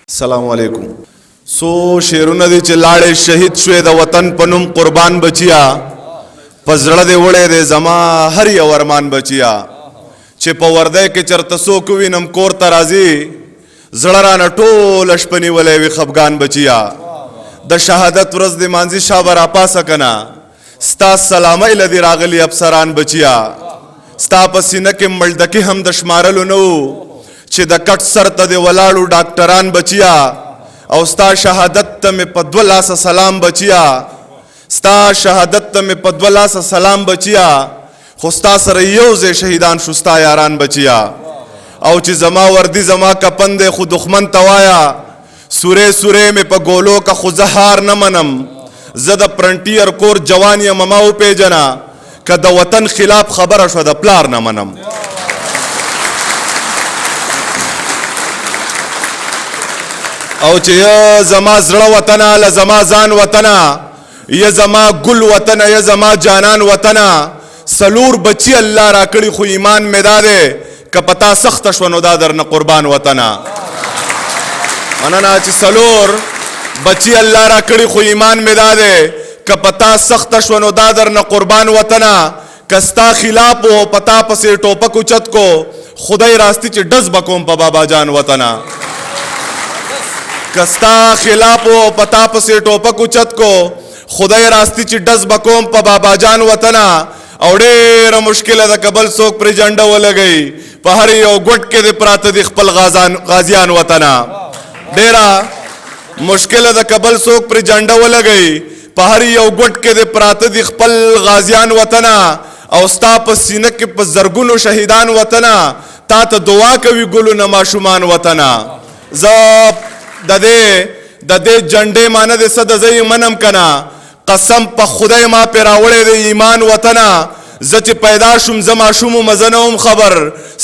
السلام علیکم. سو شیرونه دي چې لاړې شهید شوې د وطن په نوم قربان بچیا په زړه دې وړې دې زما هر یو ارمان بچیا چې په ورده کې چرته څوک وینم کور ته راځي زړه رانه ټوله شپه نیولی وي خفګان بچیا د شهادت ورځ دې مانځي شا به راپاسه کنه ستا سلامۍ له دې راغلي افسران بچیا ستا په سینه کې مړدکې هم د شمارلو نه و چې د کټ سر ته د ولاړو ډاکټران بچیا او ستا شهادت ته مې په دوه لاسه سلام بچیا ستا شهادت ته مې په دوه لاسه سلام بچیا خو ستا سره یو ځای شهیدان شو ستا یاران بچیا او چې زما وردي زما کپن دی خو دښمن ته وایه سورې سورې مې په ګولو که خو زه هار نه منم زه د فرنټیر کور جوان یم ما وپېژنه که د وطن خلاف خبره شوه د پلار نه منم او چې یا زما زړه وطنه له زما ځان وطنه یا زما ګل وطنه یا زما جانان وطنه سلور بچی الله را کړي خو ایمان مې دا دی که پتا سخته شوه نو دا درنه قربان وطنه مننه چې سلور بچی الله را کړي خو ایمان مې دا دی که پتا سخته شوه نو دا درنه قربان وطنه که ستا خلاف و پتا پسې ټوپک اوچت کو خدای راستی چې ډز بکوم په بابا جان وطنه کستا خلاف و پتا پسې ټوپک اوچت کو خدای راستی چې ډز بکوم په بابا جان وطنه او ډېره مشکله ده که بل څوک پرې جنډه ولګوي په هر یو ګوټ کې دې پراته دي خپل غازیان وطنه ډېره مشکله ده که بل څوک پرې جنډه ولګوي په هر یو ګوټ کې دې پراته دي خپل غازیان وطنه او ستا په سینه کې په زرګونو شهیدان وطنه تا ته دعا کوي ګلونه ماشومان وطنه زه د دې جنډې مانه د څه د زه منم کنه قسم په خدای ما پې راوړی د ایمان وطنه زه چې پیدا شوم زه ماشوم و مزه نه وم خبر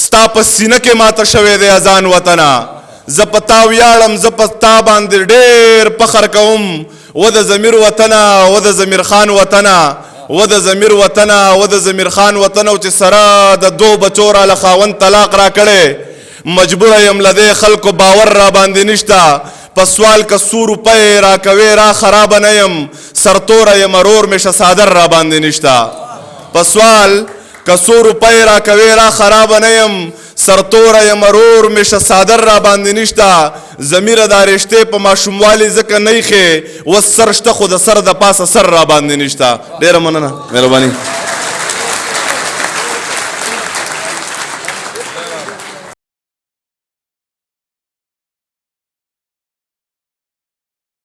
ستا په سینه کې ماته شوی دی اذان وطنه زه په تا ویاړم زه په تا باندې ډېر فخر کوم و د ضمیر وطنه و د ضمیر خان وطنه و د ضمیر وطنه و د ضمیر خان وطنه او چې سره د دو بچو راله خاوند طلاق را کړی مجبوره یم له دې خلکو باور را باندې نشته په سوال که 100 روپۍ راکوې را خرابه نه یم سرتوره یم ورور مې شه څادر را باندې نشته په سوال که 100 روپۍ راکوې را خرابه نه یم سرتوره یم ورور مې شه څادر را باندې نشته ضمیره دا رشتې په ماشوموالي ځکه نه ایښې اوس سر شته خو د سر د پاسه سر را باندې نشته ډېره مننه مهرباني